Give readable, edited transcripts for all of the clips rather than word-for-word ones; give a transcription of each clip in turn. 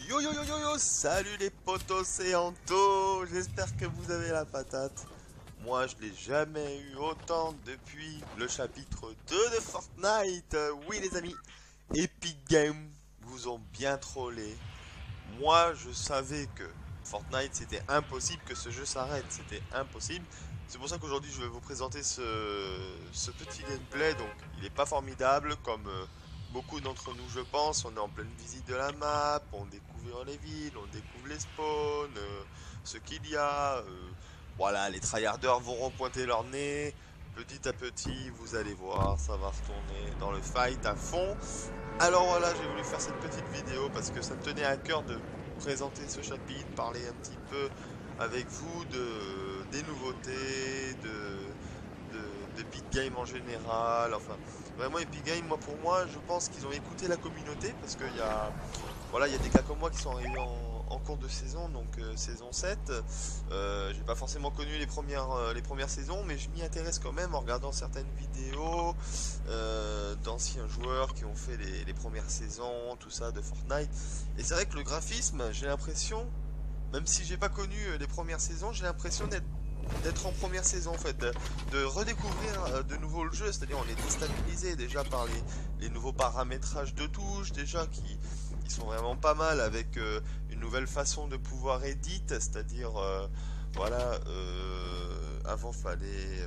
Yo yo yo yo yo, salut les potos, c'est Anto, j'espère que vous avez la patate. Moi je l'ai jamais eu autant depuis le chapitre 2 de Fortnite. Oui les amis, Epic Games vous ont bien trollé. Moi je savais que Fortnite c'était impossible que ce jeu s'arrête, c'était impossible. C'est pour ça qu'aujourd'hui je vais vous présenter ce petit gameplay. Donc il est pas formidable comme beaucoup d'entre nous je pense. On est en pleine visite de la map, on découvre les villes, on découvre les spawns, ce qu'il y a. Voilà, les tryharders vont repointer leur nez. Petit à petit, vous allez voir, ça va retourner dans le fight à fond. Alors voilà, j'ai voulu faire cette petite vidéo parce que ça me tenait à cœur de présenter ce chapitre, parler un petit peu avec vous des nouveautés, d'Epic Games en général. Enfin, vraiment Epic Games, pour moi, je pense qu'ils ont écouté la communauté parce qu'il y a, voilà, il y a des gars comme moi qui sont arrivés en cours de saison, donc saison 7. J'ai pas forcément connu les premières saisons, mais je m'y intéresse quand même en regardant certaines vidéos d'anciens joueurs qui ont fait les premières saisons, tout ça de Fortnite. Et c'est vrai que le graphisme, j'ai l'impression, même si j'ai pas connu les premières saisons, j'ai l'impression d'être en première saison en fait, de redécouvrir de nouveau le jeu. C'est-à-dire on est déstabilisé déjà par les nouveaux paramétrages de touches déjà qui sont vraiment pas mal, avec une nouvelle façon de pouvoir edit, c'est-à-dire voilà, avant fallait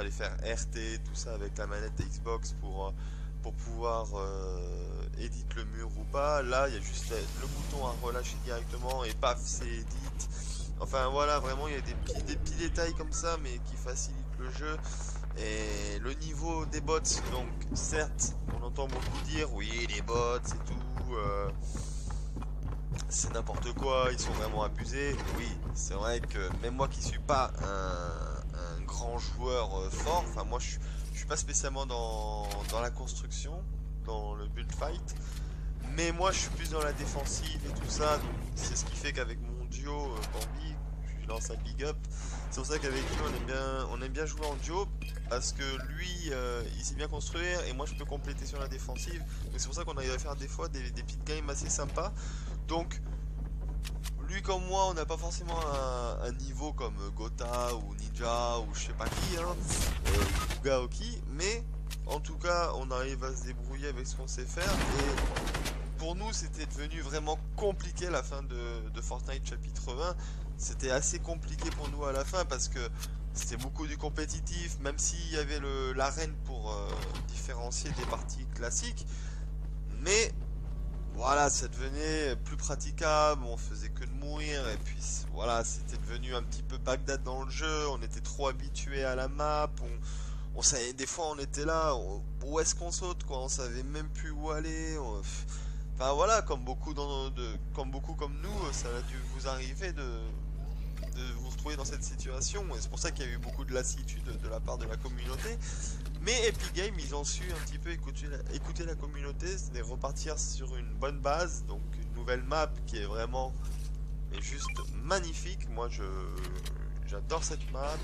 faire RT, tout ça avec la manette Xbox pour pouvoir edit le mur ou pas. Là il y a juste le bouton à relâcher directement et paf, c'est edit. Enfin voilà, vraiment il y a des petits détails comme ça mais qui facilitent le jeu. Et le niveau des bots, donc certes on entend beaucoup dire oui les bots c'est tout, c'est n'importe quoi, ils sont vraiment abusés. Oui, c'est vrai que même moi qui suis pas un grand joueur fort, enfin moi je suis pas spécialement dans la construction, dans le build fight, mais moi je suis plus dans la défensive et tout ça, donc c'est ce qui fait qu'avec mon duo Bambi, je lui lance un big up. C'est pour ça qu'avec lui on aime bien jouer en duo, parce que lui il sait bien construire et moi je peux compléter sur la défensive. Donc c'est pour ça qu'on arrive à faire des fois des pit games assez sympas. Donc lui comme moi on n'a pas forcément un niveau comme Gotha ou Ninja ou je sais pas qui, hein, ou Gaoki, mais en tout cas on arrive à se débrouiller avec ce qu'on sait faire. Et pour nous c'était devenu vraiment compliqué la fin de Fortnite chapitre 20. C'était assez compliqué pour nous à la fin parce que c'était beaucoup du compétitif, même s'il y avait l'arène pour différencier des parties classiques. Mais voilà, ça devenait plus praticable, on faisait que de mourir. Et puis voilà, c'était devenu un petit peu Bagdad dans le jeu. On était trop habitué à la map. On savait, des fois on était là, où est-ce qu'on saute quoi, on savait même plus où aller. Enfin voilà, comme beaucoup comme nous, ça a dû vous arriver de vous retrouver dans cette situation, et c'est pour ça qu'il y a eu beaucoup de lassitude de la part de la communauté. Mais Epic Games, ils ont su un petit peu écouter la communauté, c'est-à-dire repartir sur une bonne base, donc une nouvelle map qui est vraiment juste magnifique. Moi j'adore cette map,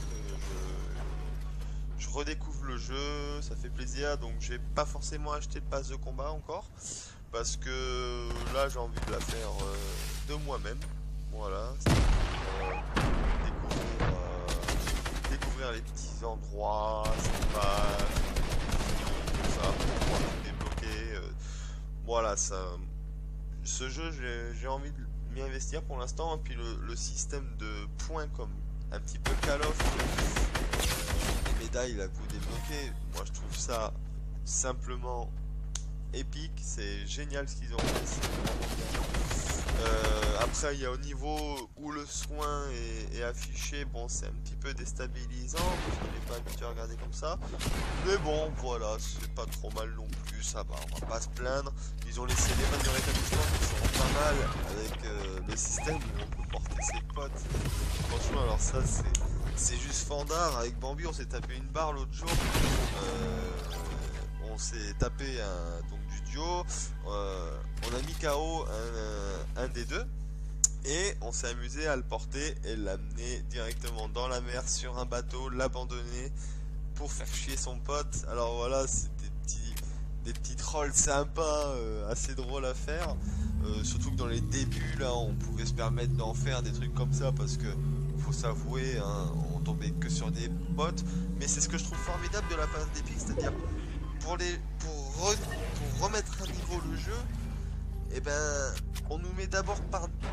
je redécouvre le jeu, ça fait plaisir. Donc j'ai pas forcément acheté de passe de combat encore, parce que là j'ai envie de la faire de moi-même. Voilà, découvrir les petits endroits, sympas, tout ça, pour pouvoir tout débloquer. Voilà, ce jeu, j'ai envie de m'y investir pour l'instant. Et puis le système de points, comme un petit peu Call of, les médailles là que vous débloquez, moi je trouve ça simplement épique. C'est génial ce qu'ils ont fait, c'est vraiment bien. Après il y a au niveau où le soin est affiché, bon c'est un petit peu déstabilisant parce qu'on n'est pas habitué à regarder comme ça, mais bon voilà, c'est pas trop mal non plus, ça va, on va pas se plaindre. Ils ont laissé les vannes de rétablissement qui sont pas mal, avec le système où on peut porter ses potes. Franchement alors ça c'est juste fandard. Avec Bambi on s'est tapé une barre l'autre jour, on s'est tapé donc du duo, on a mis KO un des deux. Et on s'est amusé à le porter et l'amener directement dans la mer sur un bateau, l'abandonner pour faire chier son pote. Alors voilà, c'est des petits trolls sympas, assez drôles à faire. Surtout que dans les débuts, là, on pouvait se permettre d'en faire des trucs comme ça parce que, faut s'avouer, hein, on tombait que sur des bots. Mais c'est ce que je trouve formidable de la part d'Epic, c'est-à-dire pour remettre à niveau le jeu, et ben, on nous met d'abord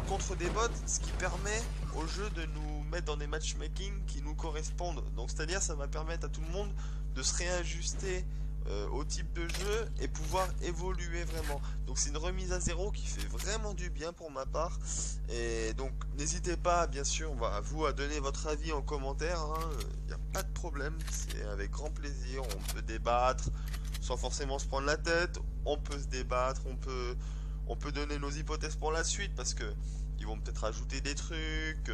contre des bots, ce qui permet au jeu de nous mettre dans des matchmaking qui nous correspondent. Donc c'est-à-dire ça va permettre à tout le monde de se réajuster au type de jeu et pouvoir évoluer vraiment. Donc c'est une remise à zéro qui fait vraiment du bien pour ma part. Et donc n'hésitez pas, bien sûr, vous à donner votre avis en commentaire. Il n'y a pas de problème, c'est avec grand plaisir. On peut débattre sans forcément se prendre la tête. On peut se débattre, on peut donner nos hypothèses pour la suite parce que ils vont peut-être ajouter des trucs.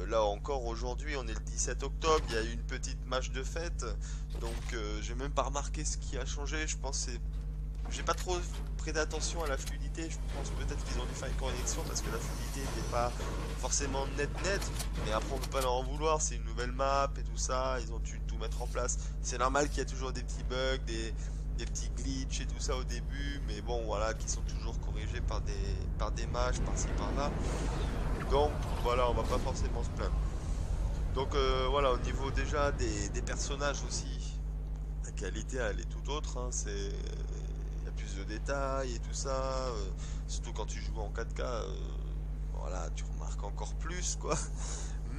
Là encore aujourd'hui on est le 17 octobre, il y a eu une petite match de fête, donc j'ai même pas remarqué ce qui a changé. Je pense j'ai pas trop prêté attention à la fluidité. Je pense peut-être qu'ils ont dû faire une correction parce que la fluidité n'était pas forcément net, mais après on peut pas leur en vouloir, c'est une nouvelle map et tout ça, ils ont dû tout mettre en place. C'est normal qu'il y a toujours des petits bugs, des petits glitches et tout ça au début, mais bon voilà, qui sont toujours corrigés par des matchs par-ci par-là. Donc voilà, on va pas forcément se plaindre. Donc voilà, au niveau déjà des personnages aussi, la qualité elle est tout autre, hein, il y a plus de détails et tout ça, surtout quand tu joues en 4K, voilà, tu remarques encore plus quoi.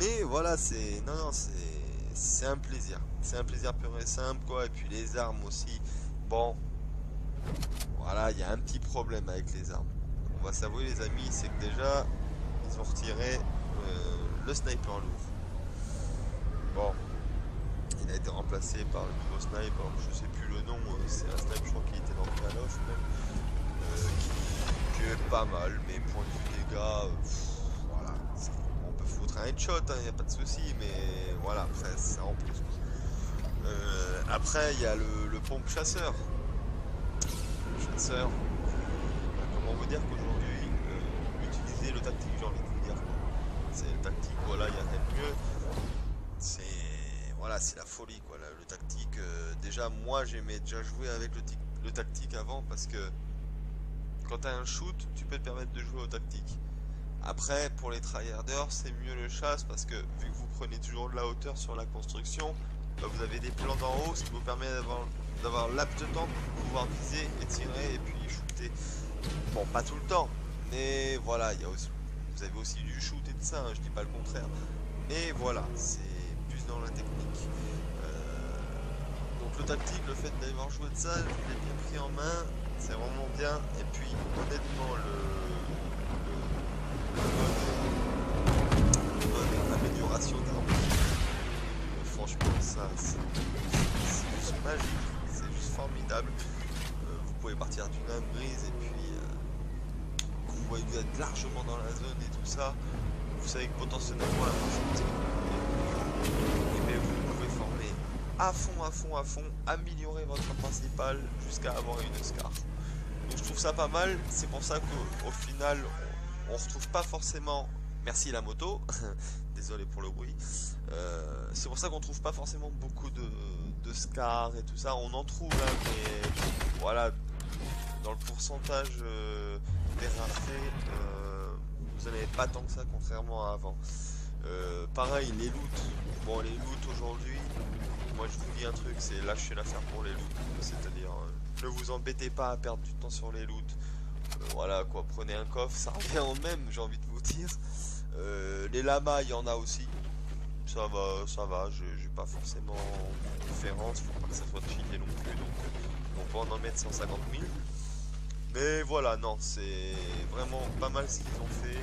Mais voilà, non, c'est un plaisir. C'est un plaisir pur et simple quoi. Et puis les armes aussi. Bon, voilà, il y a un petit problème avec les armes. On va s'avouer les amis, c'est que déjà ils ont retiré le sniper lourd. Bon, il a été remplacé par le nouveau sniper, je sais plus le nom, c'est un sniper je crois qui était dans Call of même, qui est pas mal, mais point de vue dégâts, voilà, on peut foutre un headshot, il n'y a pas de souci, mais voilà, après ça en plus. Après il y a le pompe chasseur. Le chasseur, comment vous dire qu'aujourd'hui, utiliser le tactique, j'ai envie de vous dire. C'est le tactique, voilà, il y a rien de mieux. Voilà, c'est la folie quoi. Le tactique, déjà moi j'aimais déjà jouer avec le tactique avant parce que quand tu as un shoot, tu peux te permettre de jouer au tactique. Après, pour les tryharders, c'est mieux le chasse parce que vu que vous prenez toujours de la hauteur sur la construction, bah, vous avez des plans d'en haut, ce qui vous permet d'avoir l'apte temps pour pouvoir viser et tirer et puis shooter. Bon, pas tout le temps, mais voilà, vous avez aussi du shoot et de ça, hein, je dis pas le contraire. Mais voilà, c'est plus dans la technique. Donc le tactique, le fait d'avoir joué de ça, je l'ai bien pris en main, c'est vraiment bien. Et puis honnêtement, le mode amélioration d'armes, franchement ça c'est juste magique, c'est juste formidable. Vous pouvez partir d'une âme grise et puis vous voyez que vous êtes largement dans la zone et tout ça. Vous savez que potentiellement la prochaine et bien vous pouvez former à fond, améliorer votre principal jusqu'à avoir une SCAR. Donc je trouve ça pas mal, c'est pour ça qu'au final on retrouve pas forcément, merci la moto, désolé pour le bruit, c'est pour ça qu'on trouve pas forcément beaucoup de SCAR et tout ça, on en trouve là, mais voilà, dans le pourcentage des raretés, vous n'en avez pas tant que ça contrairement à avant. Pareil les loots, bon les loots aujourd'hui, moi je vous dis un truc, c'est lâcher l'affaire pour les loots, c'est-à-dire ne vous embêtez pas à perdre du temps sur les loots. Voilà quoi, prenez un coffre, ça revient au même, j'ai envie de vous dire. Les lamas, il y en a aussi. Ça va, j'ai pas forcément de préférence, faut pas que ça soit cheaté non plus, donc on peut en mettre 150 000. Mais voilà, non, c'est vraiment pas mal ce qu'ils ont fait.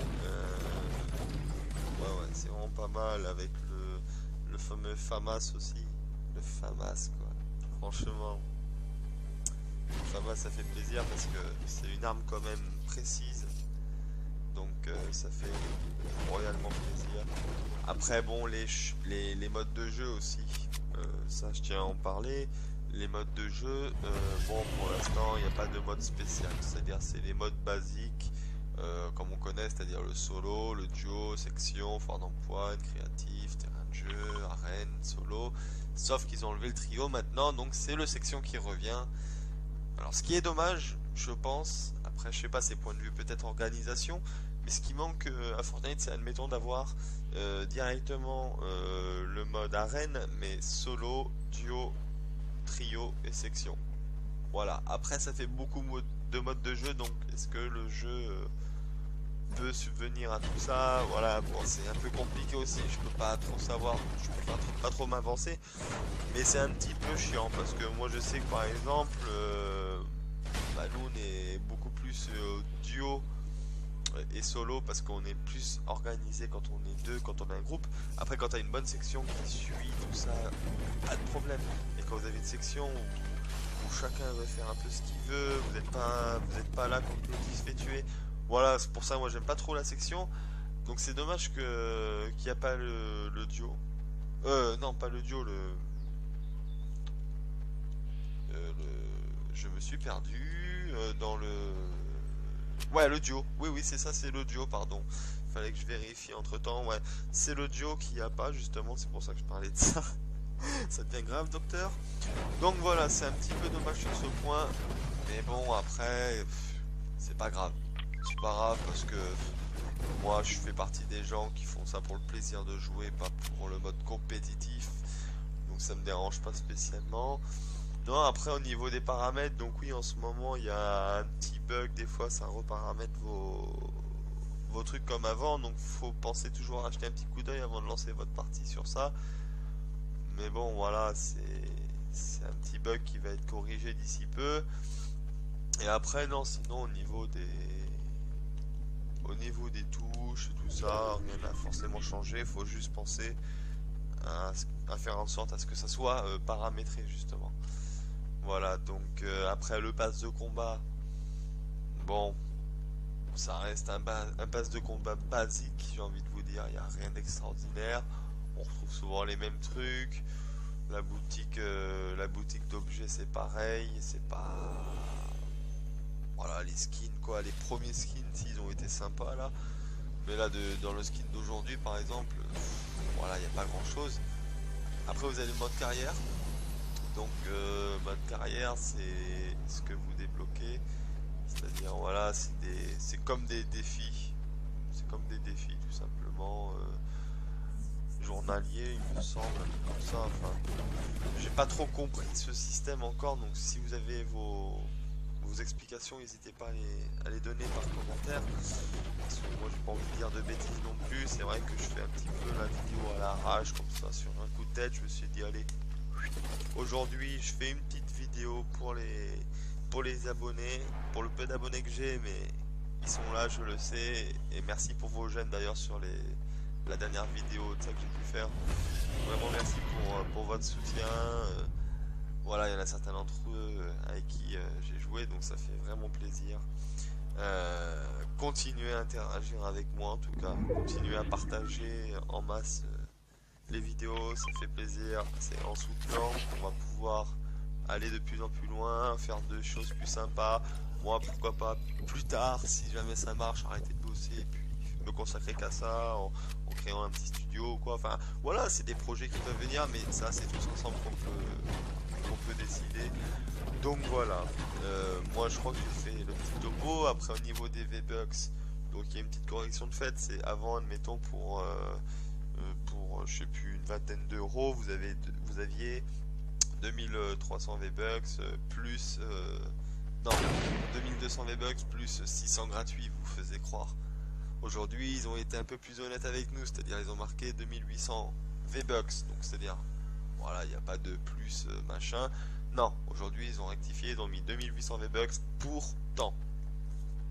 Ouais, c'est vraiment pas mal avec le fameux FAMAS aussi. Le FAMAS quoi, franchement. FAMAS ça fait plaisir parce que c'est une arme quand même précise. Donc ça fait royalement plaisir. Après bon les modes de jeu aussi, ça je tiens à en parler. Les modes de jeu, bon pour l'instant il n'y a pas de mode spécial, c'est-à-dire c'est les modes basiques. comme on connaît, c'est-à-dire le solo, le duo, section, fort d'emploi, créatif, terrain de jeu, arène, solo. Sauf qu'ils ont enlevé le trio maintenant, donc c'est le section qui revient. Alors ce qui est dommage, je pense, après je sais pas, c'est point de vue peut-être organisation, mais ce qui manque à Fortnite, c'est admettons d'avoir directement le mode arène, mais solo, duo, trio et section. Voilà, après ça fait beaucoup de modes de jeu, donc est-ce que le jeu peut subvenir à tout ça? Voilà, bon, c'est un peu compliqué aussi, je peux pas trop savoir, je peux pas trop m'avancer, mais c'est un petit peu chiant parce que moi je sais que par exemple, bah, nous on est beaucoup plus duo et solo parce qu'on est plus organisé quand on est deux, quand on a un groupe. Après, quand tu as une bonne section qui suit tout ça, pas de problème. Et quand vous avez une section où chacun veut faire un peu ce qu'il veut, vous n'êtes pas là quand l'autre se fait tuer. Voilà, c'est pour ça moi j'aime pas trop la section. Donc c'est dommage qu'il n'y a pas le duo. Non, pas le duo, je me suis perdu dans le... Ouais, le duo. Oui, oui, c'est ça, c'est le duo, pardon. Fallait que je vérifie entre temps. Ouais, c'est le duo qui a pas, justement, c'est pour ça que je parlais de ça. Ça devient grave, docteur. Donc voilà, c'est un petit peu dommage sur ce point. Mais bon, après, c'est pas grave. C'est pas grave parce que moi, je fais partie des gens qui font ça pour le plaisir de jouer, pas pour le mode compétitif. Donc ça me dérange pas spécialement. Non, après au niveau des paramètres, donc oui, en ce moment il y a un petit bug, des fois ça reparamètre vos trucs comme avant, donc faut penser toujours à acheter un petit coup d'œil avant de lancer votre partie sur ça. Mais bon, voilà, c'est un petit bug qui va être corrigé d'ici peu. Et après, non, sinon au niveau des touches, tout ça, rien n'a forcément changé, faut juste penser à faire en sorte à ce que ça soit paramétré justement. Voilà, donc après le pass de combat, bon, ça reste un pass de combat basique, j'ai envie de vous dire, il n'y a rien d'extraordinaire. On retrouve souvent les mêmes trucs. La boutique d'objets c'est pareil, c'est pas... Voilà, les skins quoi, les premiers skins s'ils ont été sympas là. Mais là, dans le skin d'aujourd'hui par exemple, voilà, il n'y a pas grand chose. Après vous avez le mode carrière. Donc mode carrière c'est ce que vous débloquez, c'est-à-dire voilà, c'est comme des défis, c'est comme des défis tout simplement journaliers il me semble, un truc comme ça. Enfin, j'ai pas trop compris ce système encore, donc si vous avez vos explications, n'hésitez pas à les donner par commentaire, parce que moi j'ai pas envie de dire de bêtises non plus. C'est vrai que je fais un petit peu la vidéo à l'arrache comme ça sur un coup de tête. Je me suis dit allez, aujourd'hui je fais une petite vidéo pour les abonnés, pour le peu d'abonnés que j'ai, mais ils sont là, je le sais, et merci pour vos j'aime d'ailleurs sur la dernière vidéo de ça que j'ai pu faire. Vraiment merci pour votre soutien. Voilà, il y en a certains d'entre eux avec qui j'ai joué, donc ça fait vraiment plaisir. Continuez à interagir avec moi en tout cas, continuez à partager en masse les vidéos, ça fait plaisir. C'est en soutenant qu'on va pouvoir aller de plus en plus loin, faire de choses plus sympas. Moi, pourquoi pas plus tard, si jamais ça marche, arrêter de bosser et puis me consacrer qu'à ça en créant un petit studio ou quoi. Enfin, voilà, c'est des projets qui peuvent venir, mais ça, c'est tous ensemble qu'on peut décider. Donc voilà, moi je crois que j'ai fait le petit topo. Après, au niveau des V-Bucks, donc il y a une petite correction de fait. C'est avant, admettons, pour je sais plus, une vingtaine d'euros, vous aviez 2300 V-Bucks plus non, 2200 V-Bucks plus 600 gratuits, vous faisiez croire. Aujourd'hui, ils ont été un peu plus honnêtes avec nous, c'est-à-dire ils ont marqué 2800 V-Bucks, donc c'est-à-dire voilà, il n'y a pas de plus machin. Non, aujourd'hui ils ont rectifié, ils ont mis 2800 V-Bucks pour temps,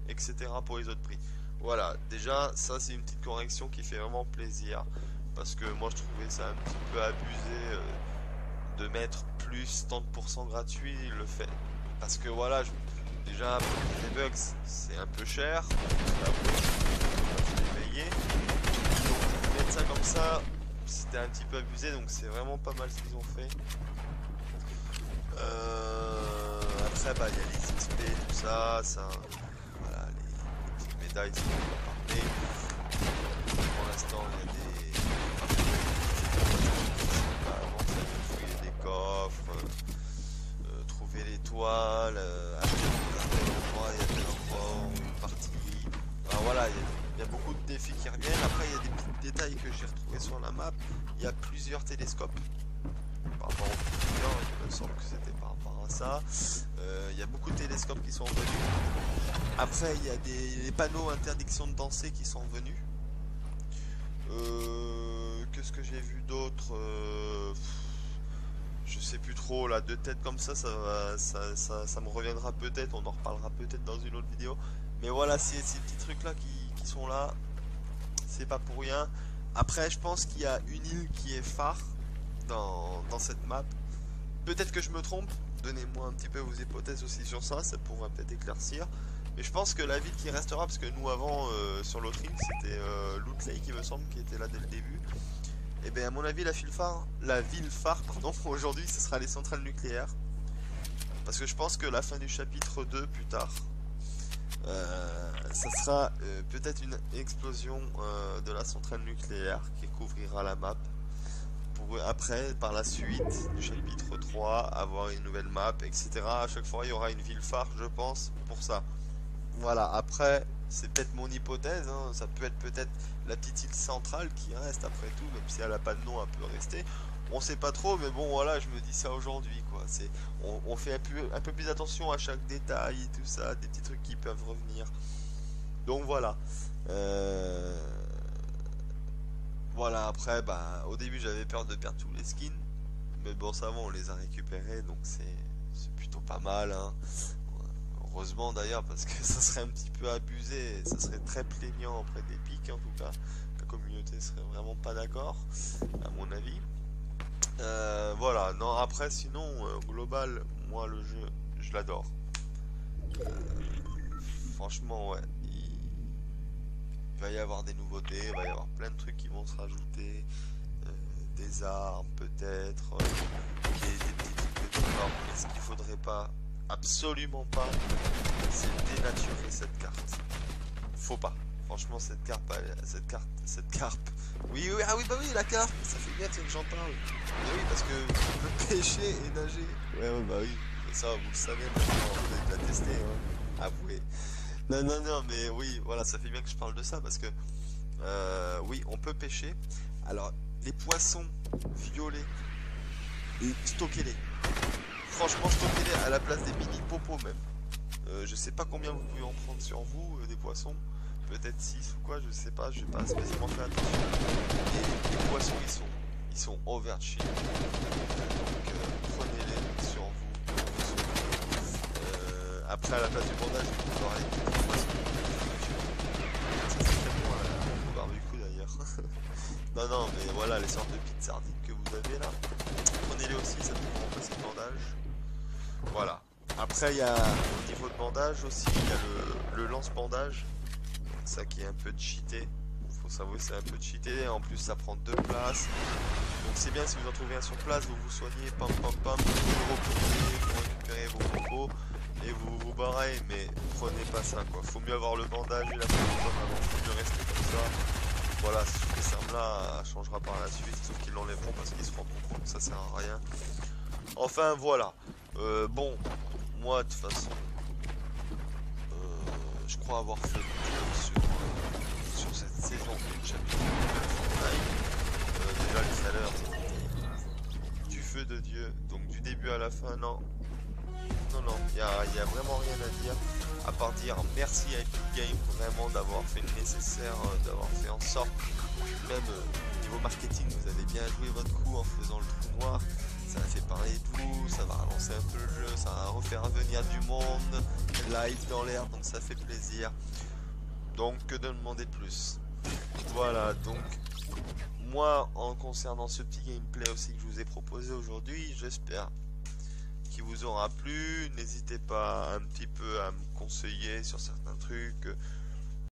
etc. pour les autres prix. Voilà, déjà ça c'est une petite correction qui fait vraiment plaisir, parce que moi je trouvais ça un petit peu abusé de mettre plus 30% gratuit, le fait, parce que voilà, déjà les bugs c'est un peu cher, je l'ai payé, donc mettre ça comme ça c'était un petit peu abusé, donc c'est vraiment pas mal ce qu'ils ont fait. Après bah il y a les XP, tout ça, voilà, les petites médailles, ça on va pas parler. Pour l'instant, il y a des... avancer, fouiller des coffres, trouver l'étoile, à tel endroit, il y a tel endroit, une partie. Alors voilà, il y a beaucoup de défis qui reviennent. Après, il y a des petits détails que j'ai retrouvés sur la map. Il y a plusieurs télescopes. Par rapport au précédent, il me semble que c'était par rapport à ça. Il y a beaucoup de télescopes qui sont venus. Après, il y a des panneaux interdiction de danser qui sont venus. Qu'est-ce que j'ai vu d'autre? Je sais plus trop là, de tête comme ça, ça me reviendra peut-être, on en reparlera peut-être dans une autre vidéo. Mais voilà, ces petits trucs là qui sont là, c'est pas pour rien. Après, je pense qu'il y a une île qui est phare dans cette map. Peut-être que je me trompe, donnez-moi un petit peu vos hypothèses aussi sur ça, ça pourrait peut-être éclaircir. Mais je pense que la ville qui restera, parce que nous avant sur l'autre île, c'était Loot Lake il me semble qui était là dès le début. Et bien à mon avis la ville phare pardon, aujourd'hui ce sera les centrales nucléaires. Parce que je pense que la fin du chapitre 2 plus tard, ça sera peut-être une explosion de la centrale nucléaire qui couvrira la map. Pour après, par la suite du chapitre 3, avoir une nouvelle map, etc. À chaque fois il y aura une ville phare, je pense, pour ça. Voilà, après, c'est peut-être mon hypothèse, hein. Ça peut être peut-être la petite île centrale qui reste après tout, même si elle a pas de nom, elle peut rester. On sait pas trop, mais bon, voilà, je me dis ça aujourd'hui, quoi. On fait un peu plus attention à chaque détail et tout ça, des petits trucs qui peuvent revenir. Donc voilà. Voilà, après, bah, au début j'avais peur de perdre tous les skins, mais bon, ça va, on les a récupérés, donc c'est plutôt pas mal, hein. Heureusement d'ailleurs, parce que ça serait un petit peu abusé, et ça serait très plaignant auprès d'Epic en tout cas. La communauté serait vraiment pas d'accord, à mon avis. Voilà, non, après sinon, global, moi le jeu, je l'adore. Franchement, ouais, il va y avoir des nouveautés, il va y avoir plein de trucs qui vont se rajouter. Des armes peut-être, des petits trucs de décor, mais ce qu'il faudrait pas, absolument pas, c'est dénaturer cette carte. Faut pas. Franchement, cette carpe. Oui, oui, ah oui, bah oui, la carpe. Ça fait bien que j'en parle. Mais oui, parce que on peut pêcher et nager. Ouais, bah oui. Et ça, vous le savez maintenant, vous avez déjà testé. Hein. Avouez. Non, non, non, mais oui, voilà, ça fait bien que je parle de ça parce que oui, on peut pêcher. Alors, les poissons violets, stockez-les. Franchement, stockez-les à la place des mini popos même. Je sais pas combien vous pouvez en prendre sur vous, des poissons. Peut-être 6 ou quoi, je sais pas, j'ai pas spécialement fait attention. Et les poissons, ils sont overcheap. Donc, prenez-les sur vous. Après, à la place du bandage, vous aurez des poissons. Ça, c'est très bon au barbecue d'ailleurs. Non, non, mais voilà, les sortes de petites sardines que vous avez là. Prenez-les aussi, ça peut remplacer le bandage. Voilà. Après, il y a au niveau de bandage aussi, il y a le lance-bandage. Ça qui est un peu cheaté. Faut savoir que c'est un peu cheaté. En plus, ça prend 2 places. Donc, c'est bien si vous en trouvez un sur place, vous vous soignez, pam pam pam, vous reprenez, vous récupérez vos propos et vous vous barrez. Mais prenez pas ça quoi. Faut mieux avoir le bandage et la protection avant. Faut mieux rester comme ça. Voilà, ces armes-là changera par la suite, sauf qu'ils l'enlèveront parce qu'ils se rendront compte que ça sert à rien. Enfin voilà. Bon, moi de toute façon, je crois avoir fait le tour sur cette saison de chapitre de Fortnite. Déjà les salaires, c'était du feu de Dieu, donc du début à la fin, non. Non, non, il y a vraiment rien à dire, à part dire merci à Epic Games vraiment d'avoir fait le nécessaire, d'avoir fait en sorte, même niveau marketing, vous avez bien joué votre coup en faisant le trou noir, ça a fait parler de vous, ça va relancer un peu le jeu, ça va refaire venir du monde, live dans l'air, donc ça fait plaisir. Donc que de demander plus. Voilà, donc moi en concernant ce petit gameplay aussi que je vous ai proposé aujourd'hui, j'espère qui vous aura plu. N'hésitez pas un petit peu à me conseiller sur certains trucs,